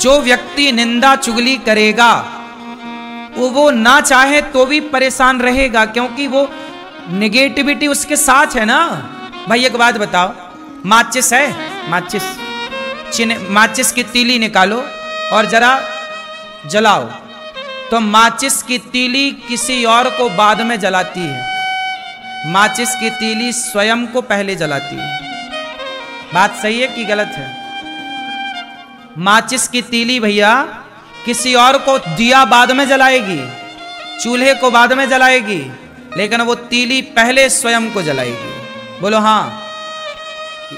जो व्यक्ति निंदा चुगली करेगा वो ना चाहे तो भी परेशान रहेगा, क्योंकि वो निगेटिविटी उसके साथ है ना। भाई एक बात बताओ, माचिस है, माचिस की तीली निकालो और जरा जलाओ, तो माचिस की तीली किसी और को बाद में जलाती है, माचिस की तीली स्वयं को पहले जलाती है। बात सही है कि गलत है? माचिस की तीली भैया किसी और को दिया बाद में जलाएगी, चूल्हे को बाद में जलाएगी, लेकिन वो तीली पहले स्वयं को जलाएगी। बोलो हाँ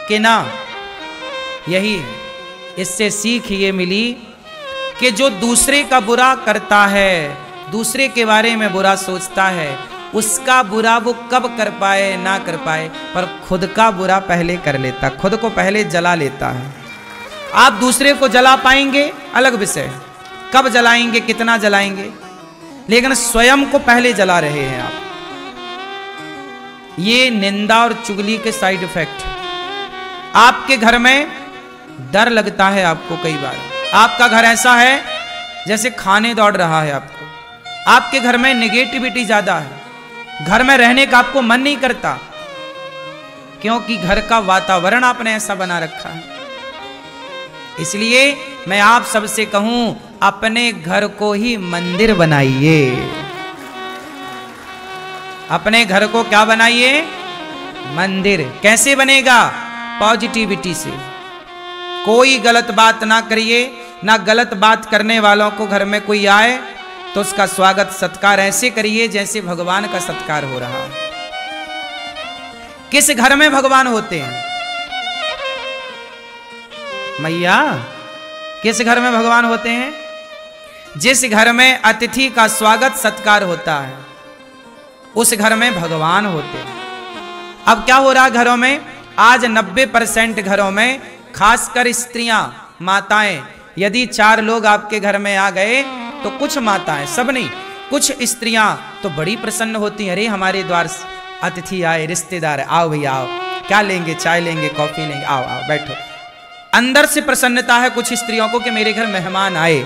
कि ना? यही है। इससे सीख ये मिली कि जो दूसरे का बुरा करता है, दूसरे के बारे में बुरा सोचता है, उसका बुरा वो कब कर पाए ना कर पाए, पर खुद का बुरा पहले कर लेता, खुद को पहले जला लेता है। आप दूसरे को जला पाएंगे अलग विषय, कब जलाएंगे, कितना जलाएंगे, लेकिन स्वयं को पहले जला रहे हैं आप। ये निंदा और चुगली के साइड इफेक्ट है। आपके घर में डर लगता है आपको, कई बार आपका घर ऐसा है जैसे खाने दौड़ रहा है आपको, आपके घर में नेगेटिविटी ज्यादा है, घर में रहने का आपको मन नहीं करता, क्योंकि घर का वातावरण आपने ऐसा बना रखा है। इसलिए मैं आप सबसे कहूं, अपने घर को ही मंदिर बनाइए। अपने घर को क्या बनाइए? मंदिर। कैसे बनेगा? पॉजिटिविटी से। कोई गलत बात ना करिए, ना गलत बात करने वालों को घर में कोई आए तो उसका स्वागत सत्कार ऐसे करिए जैसे भगवान का सत्कार हो रहा है। किस घर में भगवान होते हैं मैया? किस घर में भगवान होते हैं? जिस घर में अतिथि का स्वागत सत्कार होता है, उस घर में भगवान होते हैं। अब क्या हो रहा है घरों में? आज 90% घरों में, खासकर स्त्रियां, माताएं, यदि 4 लोग आपके घर में आ गए तो कुछ माताएं, सब नहीं, कुछ स्त्रियां तो बड़ी प्रसन्न होती हैं। अरे हमारे द्वार अतिथि आए, रिश्तेदार, आओ भैया आओ, क्या लेंगे? चाय लेंगे, कॉफी लेंगे, आओ आओ बैठो। अंदर से प्रसन्नता है कुछ स्त्रियों को कि मेरे घर मेहमान आए,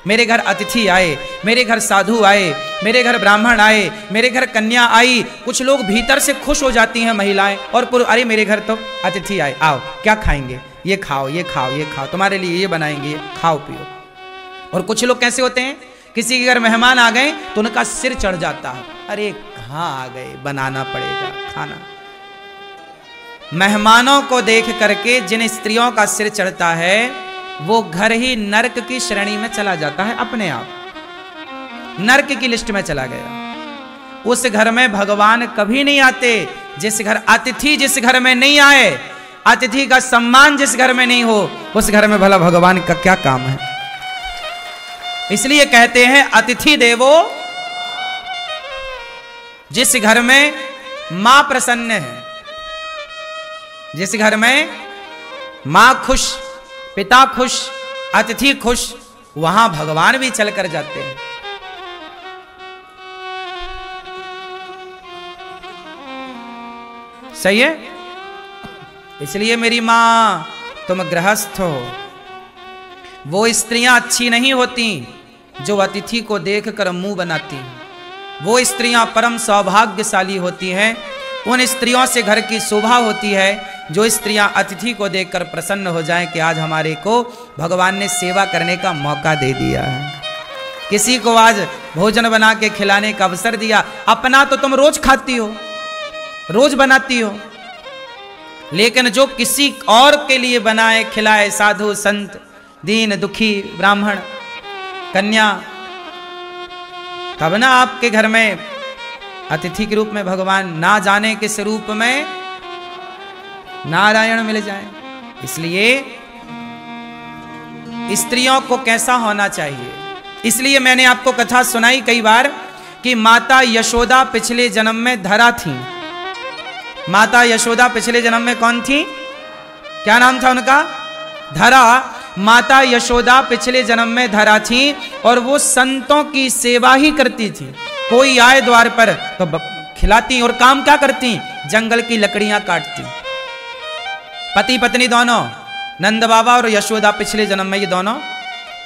मेरे घर अतिथि आए, मेरे घर साधु आए, मेरे घर ब्राह्मण आए, मेरे घर कन्या आई। कुछ लोग भीतर से खुश हो जाती हैं महिलाएं और पुरुष, अरे मेरे घर तो अतिथि आए, आओ क्या खाएंगे? ये खाओ, ये खाओ, ये खाओ, तुम्हारे लिए ये बनाएंगे, खाओ पियो। और कुछ लोग कैसे होते हैं, किसी के घर मेहमान आ गए तो उनका सिर चढ़ जाता है, अरे कहाँ आ गए, बनाना पड़ेगा खाना। मेहमानों को देख करके जिन स्त्रियों का सिर चढ़ता है वो घर ही नरक की श्रेणी में चला जाता है, अपने आप नरक की लिस्ट में चला गया। उस घर में भगवान कभी नहीं आते। जिस घर अतिथि जिस घर में नहीं आए, अतिथि का सम्मान जिस घर में नहीं हो, उस घर में भला भगवान का क्या काम है? इसलिए कहते हैं अतिथि देवो। जिस घर में मां प्रसन्न है, जिस घर में मां खुश, पिता खुश, अतिथि खुश, वहां भगवान भी चलकर जाते हैं। सही है? इसलिए मेरी मां, तुम गृहस्थ हो। वो स्त्रियां अच्छी नहीं होती जो अतिथि को देखकर मुंह बनाती हैं। वो स्त्रियां परम सौभाग्यशाली होती हैं। उन स्त्रियों से घर की शोभा होती है जो स्त्रियां अतिथि को देखकर प्रसन्न हो जाएं कि आज हमारे को भगवान ने सेवा करने का मौका दे दिया है, किसी को आज भोजन बना के खिलाने का अवसर दिया। अपना तो तुम रोज खाती हो, रोज बनाती हो, लेकिन जो किसी और के लिए बनाए खिलाए, साधु संत, दीन दुखी, ब्राह्मण, कन्या, तब ना आपके घर में अतिथि के रूप में भगवान, ना जाने किस रूप में नारायण मिल जाए। इसलिए स्त्रियों को कैसा होना चाहिए? इसलिए मैंने आपको कथा सुनाई कई बार कि माता यशोदा पिछले जन्म में धरा थी। माता यशोदा पिछले जन्म में कौन थी? क्या नाम था उनका? धरा। माता यशोदा पिछले जन्म में धरा थी और वो संतों की सेवा ही करती थी। कोई आए द्वार पर तो खिलाती, और काम क्या करती? जंगल की लकड़ियां काटती। पति पत्नी दोनों, नंद बाबा और यशोदा पिछले जन्म में ये दोनों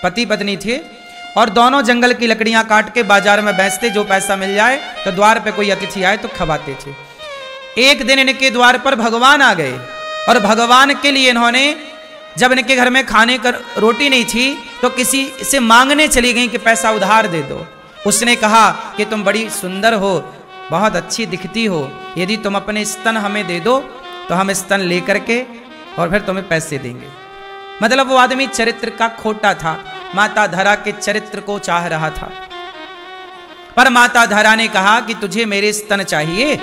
पति पत्नी थे और दोनों जंगल की लकड़ियां काट के बाजार में बेचते, जो पैसा मिल जाए तो द्वार पे कोई अतिथि आए तो खवाते थे। एक दिन इनके द्वार पर भगवान आ गए और भगवान के लिए इन्होंने, जब इनके घर में खाने का रोटी नहीं थी तो किसी से मांगने चली गई कि पैसा उधार दे दो। उसने कहा कि तुम बड़ी सुंदर हो, बहुत अच्छी दिखती हो, यदि तुम अपने स्तन हमें दे दो तो हम स्तन लेकर के और फिर तुम्हें पैसे देंगे। मतलब वो आदमी चरित्र का खोटा था, माता धरा के चरित्र को चाह रहा था। पर माता धरा ने कहा कि तुझे मेरे स्तन चाहिए?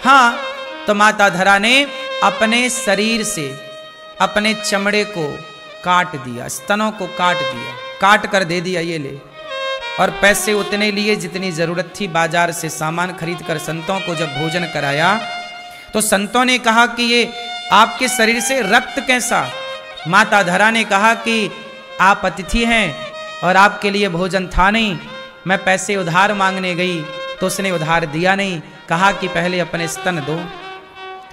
हाँ। तो माता धरा ने अपने शरीर से अपने चमड़े को काट दिया, स्तनों को काट दिया, काट कर दे दिया, ये ले। और पैसे उतने लिए जितनी जरूरत थी, बाजार से सामान खरीद कर संतों को जब भोजन कराया तो संतों ने कहा कि ये आपके शरीर से रक्त कैसा? माता धरा ने कहा कि आप अतिथि हैं और आपके लिए भोजन था नहीं, मैं पैसे उधार मांगने गई तो उसने उधार दिया नहीं, कहा कि पहले अपने स्तन दो,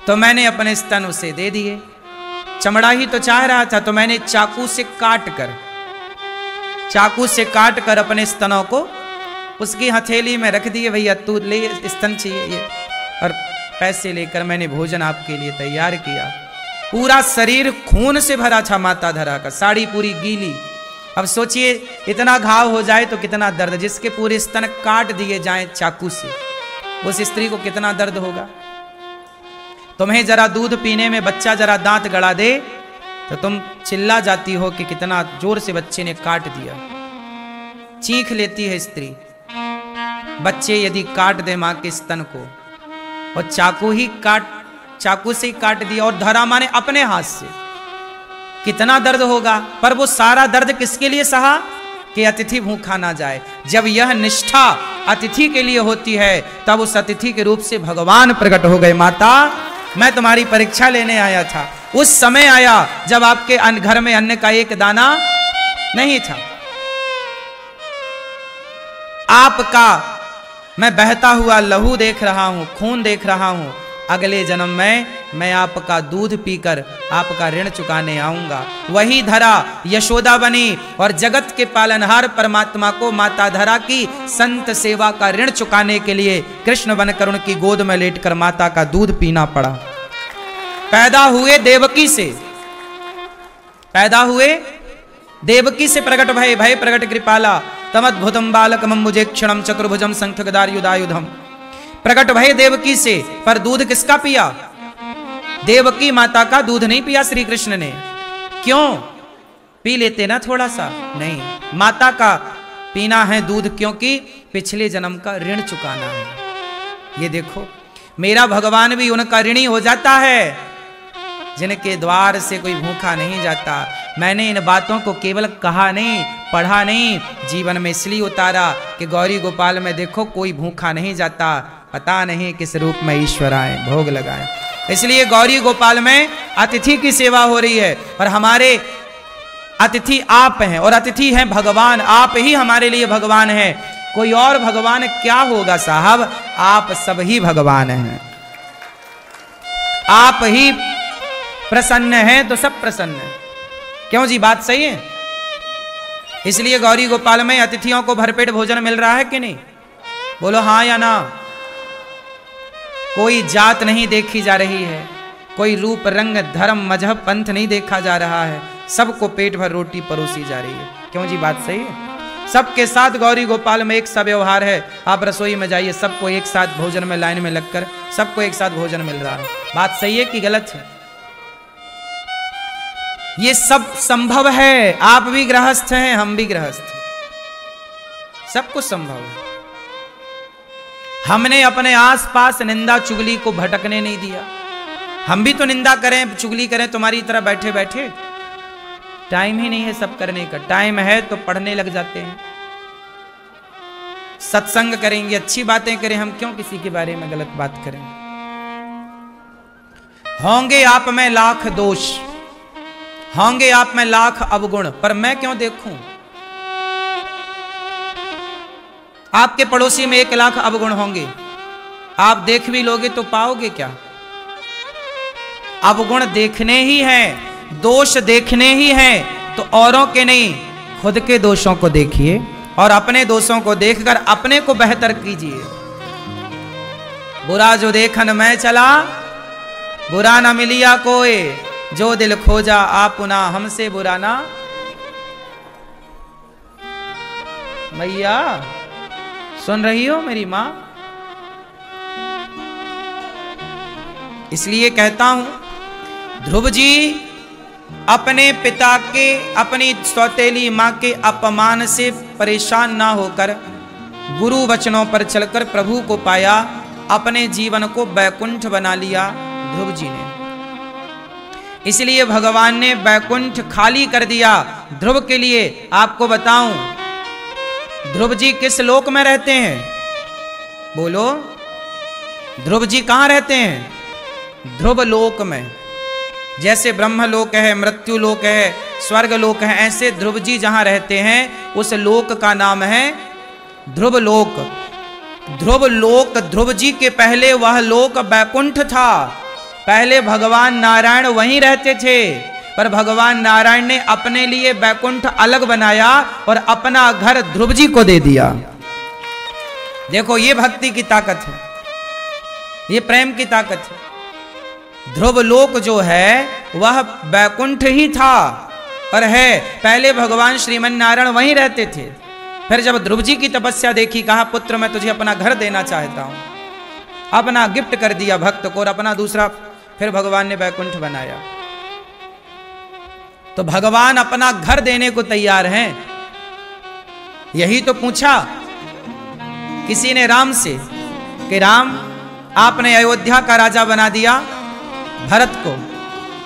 तो मैंने अपने स्तन उसे दे दिए। चमड़ा ही तो चाह रहा था, तो मैंने चाकू से काट कर अपने स्तनों को उसकी हथेली में रख दिए, भैया तू ले, स्तन चाहिए ये, और पैसे लेकर मैंने भोजन आपके लिए तैयार किया। पूरा शरीर खून से भरा था माता धरा का, साड़ी पूरी गीली। अब सोचिए इतना घाव हो जाए तो कितना दर्द, जिसके पूरे स्तन काट दिए जाएं चाकू से, उस स्त्री को कितना दर्द होगा। तुम्हें जरा दूध पीने में बच्चा जरा दांत गड़ा दे तो तुम चिल्ला जाती हो कि कितना जोर से बच्चे ने काट दिया, चीख लेती है स्त्री। बच्चे यदि काट दे मां के स्तन को, और चाकू से ही काट दिया, और धरा मां ने अपने हाथ से, कितना दर्द होगा। पर वो सारा दर्द किसके लिए सहा? कि अतिथि भूखा ना जाए। जब यह निष्ठा अतिथि के लिए होती है तब उस अतिथि के रूप से भगवान प्रकट हो गए। माता, मैं तुम्हारी परीक्षा लेने आया था। उस समय आया जब आपके घर में अन्न का एक दाना नहीं था। आपका मैं बहता हुआ लहू देख रहा हूं, खून देख रहा हूं। अगले जन्म में मैं आपका दूध पीकर आपका ऋण चुकाने आऊंगा। वही धरा यशोदा बनी और जगत के पालनहार परमात्मा को माता धरा की संत सेवा का ऋण चुकाने के लिए कृष्ण बनकर उनकी गोद में लेटकर माता का दूध पीना पड़ा। पैदा हुए देवकी से प्रकट भय प्रकट कृपाला तमद्भुतम बालकमं मुजेक्षणं चतुर्भुजं शंखगदायुधायुधम। प्रकट भय देवकी से, पर दूध किसका पिया? देवकी माता का दूध नहीं पिया श्री कृष्ण ने। क्यों? पी लेते ना थोड़ा सा, नहीं, माता का पीना है दूध, क्योंकि पिछले जन्म का ऋण चुकाना है। ये देखो, मेरा भगवान भी उनका ऋणी हो जाता है जिनके द्वार से कोई भूखा नहीं जाता। मैंने इन बातों को केवल कहा नहीं, पढ़ा नहीं, जीवन में इसलिए उतारा कि गौरी गोपाल में देखो कोई भूखा नहीं जाता, पता नहीं किस रूप में ईश्वर आए, भोग लगाए। इसलिए गौरी गोपाल में अतिथि की सेवा हो रही है, और हमारे अतिथि आप हैं, और अतिथि हैं भगवान। आप ही हमारे लिए भगवान हैं, कोई और भगवान क्या होगा साहब? आप सब ही भगवान हैं। आप ही प्रसन्न हैं तो सब प्रसन्न हैं। क्यों जी, बात सही है? इसलिए गौरी गोपाल में अतिथियों को भरपेट भोजन मिल रहा है कि नहीं? बोलो हाँ या ना। कोई जात नहीं देखी जा रही है, कोई रूप रंग धर्म मजहब पंथ नहीं देखा जा रहा है, सबको पेट भर रोटी परोसी जा रही है। क्यों जी, बात सही है? सबके साथ गौरी गोपाल में एक सा व्यवहार है। आप रसोई में जाइए, सबको एक साथ भोजन में लाइन में लगकर सबको एक साथ भोजन मिल रहा है। बात सही है कि गलत है? ये सब संभव है। आप भी गृहस्थ हैं, हम भी गृहस्थ हैं, सब कुछ संभव है। हमने अपने आसपास निंदा चुगली को भटकने नहीं दिया। हम भी तो निंदा करें, चुगली करें तुम्हारी तरह बैठे बैठे? टाइम ही नहीं है सब करने का। टाइम है तो पढ़ने लग जाते हैं, सत्संग करेंगे, अच्छी बातें करें। हम क्यों किसी के बारे में गलत बात करें? होंगे आप में लाख दोष, होंगे आप में लाख अवगुण, पर मैं क्यों देखूं? आपके पड़ोसी में 1 लाख अवगुण होंगे, आप देख भी लोगे तो पाओगे क्या? अवगुण देखने ही हैं, दोष देखने ही हैं, तो औरों के नहीं, खुद के दोषों को देखिए और अपने दोषों को देखकर अपने को बेहतर कीजिए। बुरा जो देखन मैं चला, बुरा ना मिलिया कोई, जो दिल खोजा आपुना हमसे बुरा ना। मैया सुन रही हो मेरी मां? इसलिए कहता हूं, ध्रुव जी अपने पिता के, अपनी सौतेली मां के अपमान से परेशान ना होकर गुरु वचनों पर चलकर प्रभु को पाया, अपने जीवन को बैकुंठ बना लिया ध्रुव जी ने। इसलिए भगवान ने बैकुंठ खाली कर दिया ध्रुव के लिए। आपको बताऊं, ध्रुव जी किस लोक में रहते हैं? बोलो, ध्रुव जी कहां रहते हैं? ध्रुव लोक में। जैसे ब्रह्मलोक है, मृत्यु लोक है, स्वर्ग लोक है, ऐसे ध्रुव जी जहां रहते हैं उस लोक का नाम है ध्रुव लोक। ध्रुव लोक, ध्रुव जी के पहले वह लोक बैकुंठ था। पहले भगवान नारायण वहीं रहते थे, पर भगवान नारायण ने अपने लिए बैकुंठ अलग बनाया और अपना घर ध्रुव जी को दे दिया। देखो, ये भक्ति की ताकत है, ये प्रेम की ताकत है। ध्रुव लोक जो है वह बैकुंठ ही था और है। पहले भगवान श्रीमन नारायण वहीं रहते थे। फिर जब ध्रुव जी की तपस्या देखी, कहा पुत्र मैं तुझे अपना घर देना चाहता हूं, अपना गिफ्ट कर दिया भक्त को और अपना दूसरा फिर भगवान ने बैकुंठ बनाया। तो भगवान अपना घर देने को तैयार हैं। यही तो पूछा किसी ने राम से कि राम, आपने अयोध्या का राजा बना दिया भरत को,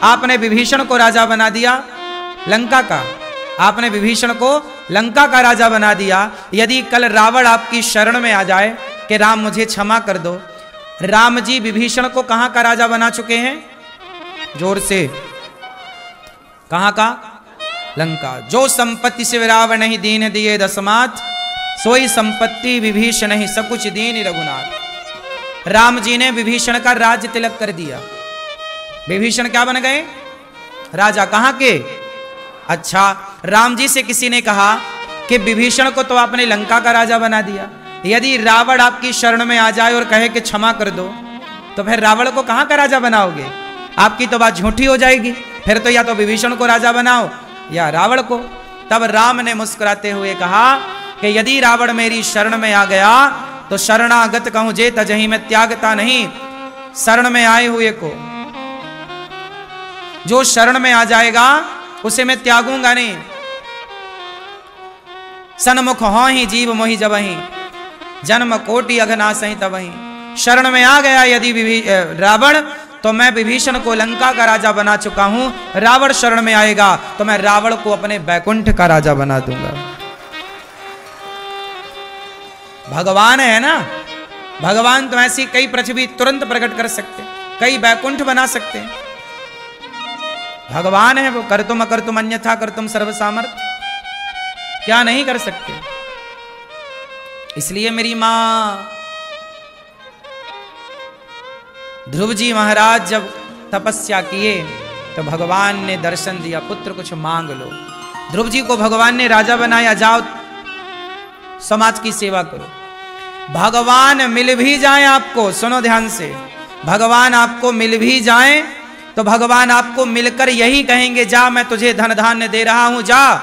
आपने विभीषण को राजा बना दिया लंका का, आपने विभीषण को लंका का राजा बना दिया। यदि कल रावण आपकी शरण में आ जाए कि राम मुझे क्षमा कर दो, राम जी विभीषण को कहां का राजा बना चुके हैं? जोर से, कहां का? लंका। जो संपत्ति से रावण नहीं दीन दिए दसमात, सोई संपत्ति विभीषण ही सकुच दीन रघुनाथ। राम जी ने विभीषण का राज्य तिलक कर दिया। विभीषण क्या बन गए? राजा। कहां के? अच्छा, राम जी से किसी ने कहा कि विभीषण को तो आपने लंका का राजा बना दिया, यदि रावण आपकी शरण में आ जाए और कहे कि क्षमा कर दो, तो फिर रावण को कहां का राजा बनाओगे? आपकी तो बात झूठी हो जाएगी। फिर तो या तो विभीषण को राजा बनाओ या रावण को। तब राम ने मुस्कुराते हुए कहा कि यदि रावण मेरी शरण में आ गया तो शरणागत कहूं जे तजहि में त्यागता नहीं। शरण में आए हुए को, जो शरण में आ जाएगा उसे मैं त्यागूंगा नहीं। सन्मुख हो ही जीव मोहि जबहि, जन्म कोटि अघनासहि तबहि। शरण में आ गया यदि रावण, तो मैं विभीषण को लंका का राजा बना चुका हूं। रावण शरण में आएगा तो मैं रावण को अपने बैकुंठ का राजा बना दूंगा। भगवान है ना, भगवान तो ऐसी कई पृथ्वी तुरंत प्रकट कर सकते, कई बैकुंठ बना सकते। भगवान है वो। कर तुम अकर तुम अन्यथा कर तुम सर्व सामर्थ, क्या नहीं कर सकते। इसलिए मेरी मां, ध्रुव जी महाराज जब तपस्या किए तो भगवान ने दर्शन दिया, पुत्र कुछ मांग लो। ध्रुव जी को भगवान ने राजा बनाया, जाओ समाज की सेवा करो। भगवान मिल भी जाए आपको, सुनो ध्यान से, भगवान आपको मिल भी जाए तो भगवान आपको मिलकर यही कहेंगे, जा मैं तुझे धन धान्य दे रहा हूं, जा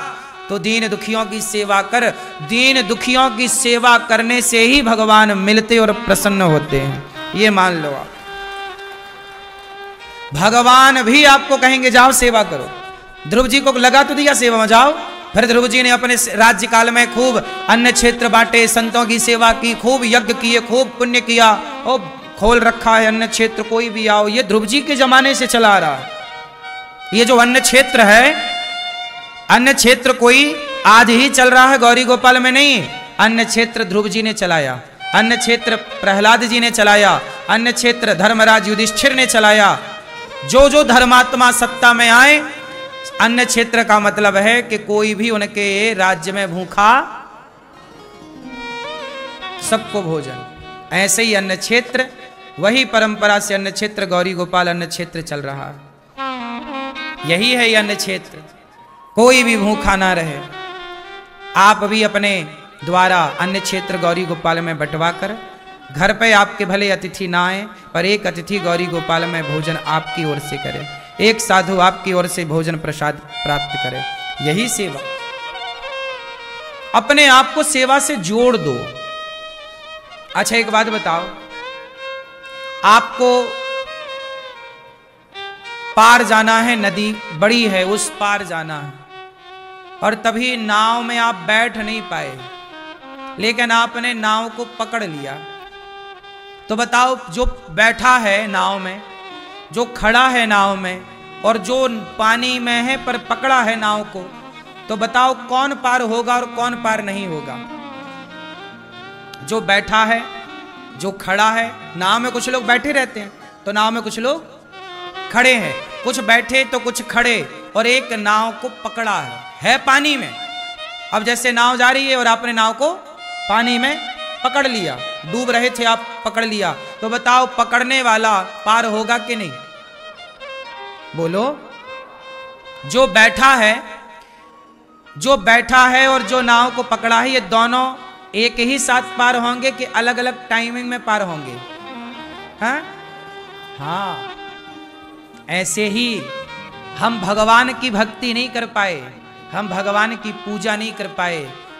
तो दीन दुखियों की सेवा कर। दीन दुखियों की सेवा करने से ही भगवान मिलते और प्रसन्न होते हैं, ये मान लो आप। भगवान भी आपको कहेंगे जाओ सेवा करो। ध्रुव जी को लगा तो दिया सेवा में, जाओ। फिर ध्रुव जी ने अपने राज्य काल में खूब अन्न क्षेत्र बांटे, संतों की सेवा की, खूब यज्ञ किए, खूब पुण्य किया और खोल रखा है अन्न क्षेत्र, कोई भी आओ। ये ध्रुव जी के जमाने से चला आ रहा है। ये जो अन्न क्षेत्र है, अन्न क्षेत्र कोई आज ही चल रहा है, गौरी गोपाल में नहीं। अन्न क्षेत्र ध्रुव जी ने चलाया, अन्न क्षेत्र प्रहलाद जी ने चलाया, अन्न क्षेत्र धर्मराज युधिष्ठिर ने चलाया। जो जो धर्मात्मा सत्ता में आए, अन्न क्षेत्र का मतलब है कि कोई भी उनके राज्य में भूखा, सबको भोजन। ऐसे ही अन्न क्षेत्र, वही परंपरा से अन्न क्षेत्र गौरी गोपाल अन्न क्षेत्र चल रहा है। यही है ये अन्न क्षेत्र, कोई भी भूखा ना रहे। आप भी अपने द्वारा अन्य क्षेत्र गौरी गोपाल में बंटवा कर घर पे आपके भले अतिथि ना आए, पर एक अतिथि गौरी गोपाल में भोजन आपकी ओर से करे, एक साधु आपकी ओर से भोजन प्रसाद प्राप्त करे। यही सेवा। अपने आप को सेवा से जोड़ दो। अच्छा एक बात बताओ, आपको पार जाना है, नदी बड़ी है, उस पार जाना है, और तभी नाव में आप बैठ नहीं पाए, लेकिन आपने नाव को पकड़ लिया। तो बताओ, जो बैठा है नाव में, जो खड़ा है नाव में, और जो पानी में है पर पकड़ा है नाव को, तो बताओ कौन पार होगा और कौन पार नहीं होगा? जो बैठा है, जो खड़ा है। नाव में कुछ लोग बैठे रहते हैं, तो नाव में कुछ लोग खड़े हैं, कुछ बैठे तो कुछ खड़े, और एक नाव को पकड़ा है पानी में। अब जैसे नाव जा रही है और आपने नाव को पानी में पकड़ लिया, डूब रहे थे आप, पकड़ लिया, तो बताओ पकड़ने वाला पार होगा कि नहीं? बोलो। जो बैठा है, जो बैठा है और जो नाव को पकड़ा है, ये दोनों एक ही साथ पार होंगे कि अलग अलग टाइमिंग में पार होंगे? हाँ हाँ। ऐसे ही हम भगवान की भक्ति नहीं कर पाए, हम भगवान की पूजा नहीं कर पाए,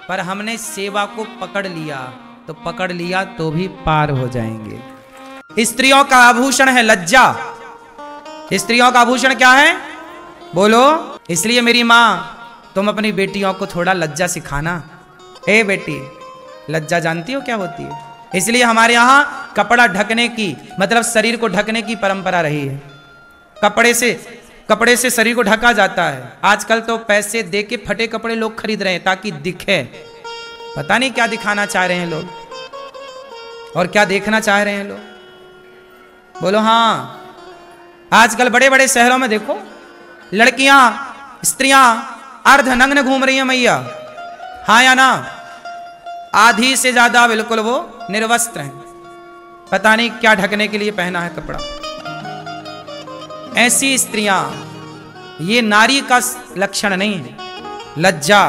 पर हमने सेवा को पकड़ लिया, तो पकड़ लिया तो भी पार हो जाएंगे। स्त्रियों का आभूषण है लज्जा। स्त्रियों का आभूषण क्या है? बोलो। इसलिए मेरी माँ, तुम अपनी बेटियों को थोड़ा लज्जा सिखाना। ए बेटी, लज्जा जानती हो क्या होती है? इसलिए हमारे यहाँ कपड़ा ढकने की, मतलब शरीर को ढकने की परंपरा रही है। कपड़े से शरीर को ढका जाता है। आजकल तो पैसे दे के फटे कपड़े लोग खरीद रहे हैं ताकि दिखे। पता नहीं क्या दिखाना चाह रहे हैं लोग और क्या देखना चाह रहे हैं लोग। बोलो हाँ। आजकल बड़े बड़े शहरों में देखो, लड़कियां, स्त्रियां अर्धनग्न घूम रही हैं मैया। हाँ या ना? आधी से ज्यादा बिल्कुल वो निर्वस्त्र हैं। पता नहीं क्या ढकने के लिए पहना है कपड़ा। ऐसी स्त्रियां, ये नारी का लक्षण नहीं है। लज्जा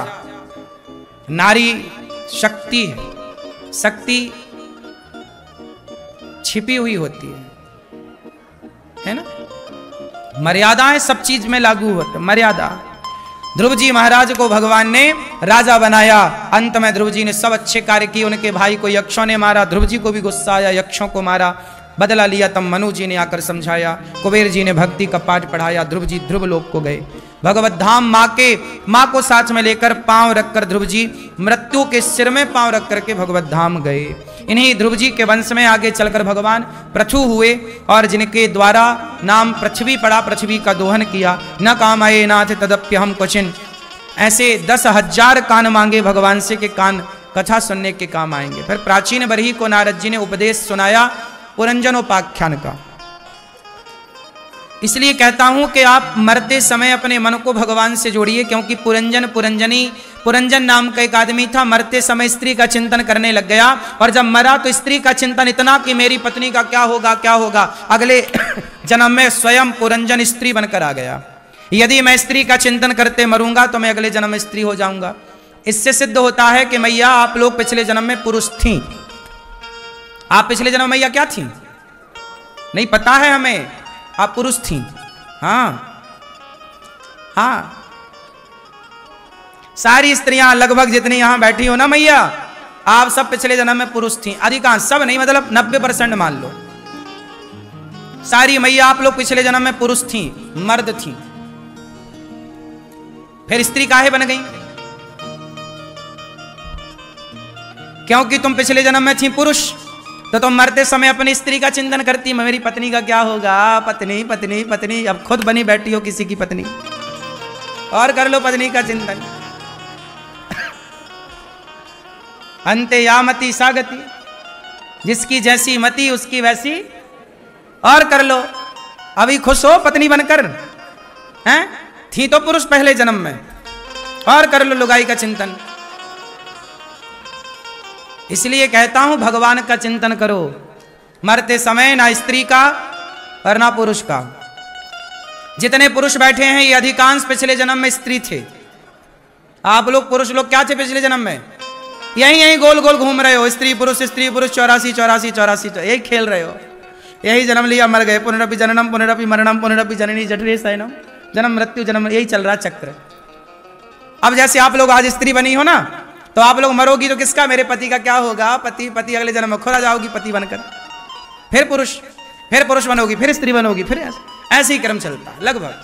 नारी शक्ति है। शक्ति छिपी हुई होती है ना? मर्यादाएं सब चीज में लागू होती। मर्यादा। ध्रुव जी महाराज को भगवान ने राजा बनाया। अंत में ध्रुव जी ने सब अच्छे कार्य किए। उनके भाई को यक्षों ने मारा, ध्रुव जी को भी गुस्सा आया, यक्षों को मारा, बदला लिया। तब मनु जी ने आकर समझाया, कुबेर जी ने भक्ति का पाठ पढ़ाया। ध्रुव जी ध्रुव लोक को गए। भगवत धाम माँ को साथ में लेकर पांव रखकर ध्रुव जी मृत्यु के सिर में पांव रख करके भगवत धाम गए। इन्हीं ध्रुव जी के वंश में आगे चलकर भगवान पृथु हुए और जिनके द्वारा नाम पृथ्वी पड़ा, पृथ्वी का दोहन किया। न काम आए नाथ तदप्य हम क्वचिन। ऐसे 10,000 कान मांगे भगवान से कि कान कथा सुनने के काम आएंगे। फिर प्राचीन बरही को नारद जी ने उपदेश सुनाया पुरंजनोपाख्यान का। इसलिए कहता हूं कि आप मरते समय अपने मन को भगवान से जोड़िए, क्योंकि पुरंजन नाम का एक आदमी था, मरते समय स्त्री का चिंतन करने लग गया। और जब मरा तो स्त्री का चिंतन इतना कि मेरी पत्नी का क्या होगा क्या होगा। अगले जन्म में स्वयं पुरंजन स्त्री बनकर आ गया। यदि मैं स्त्री का चिंतन करते मरूंगा तो मैं अगले जन्म में स्त्री हो जाऊंगा। इससे सिद्ध होता है कि मैया आप लोग पिछले जन्म में पुरुष थी। आप पिछले जन्म मैया क्या थी नहीं पता है हमें, आप पुरुष थी। हाँ हाँ, सारी स्त्रियां लगभग जितनी यहां बैठी हो ना मैया, आप सब पिछले जन्म में पुरुष थी। अधिकांश, सब नहीं, मतलब 90% मान लो। सारी मैया आप लोग पिछले जन्म में पुरुष थी, मर्द थी। फिर स्त्री काहे बन गई? क्योंकि तुम पिछले जन्म में थी पुरुष, तो तुम मरते समय अपनी स्त्री का चिंतन करती, मेरी पत्नी का क्या होगा। पत्नी पत्नी पत्नी, अब खुद बनी बैठी हो किसी की पत्नी, और कर लो पत्नी का चिंतन। अंते यामति सागति, जिसकी जैसी मति उसकी वैसी, और कर लो। अभी खुश हो पत्नी बनकर, हैं? थी तो पुरुष पहले जन्म में, और कर लो लुगाई का चिंतन। इसलिए कहता हूं भगवान का चिंतन करो मरते समय, ना स्त्री का और ना पुरुष का। जितने पुरुष बैठे हैं ये अधिकांश पिछले जन्म में स्त्री थे। आप लोग पुरुष लोग क्या थे पिछले जन्म में? यही गोल गोल घूम रहे हो, स्त्री पुरुष 84 84 84, यही खेल रहे हो। यही जन्म लिया मर गए, पुनरपि जननम पुनरपि मरणम पुनरपि जननी जठरे शयनम, जन्म मृत्यु जन्म, यही चल रहा चक्र। अब जैसे आप लोग आज स्त्री बनी हो ना, तो आप लोग मरोगी तो किसका, मेरे पति का क्या होगा? पति अगले जन्म में खुरा जाओगी पति बनकर, फिर पुरुष बनोगी, फिर स्त्री बनोगी, फिर ऐसे ही क्रम चलता है लगभग।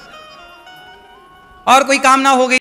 और कोई कामना हो गई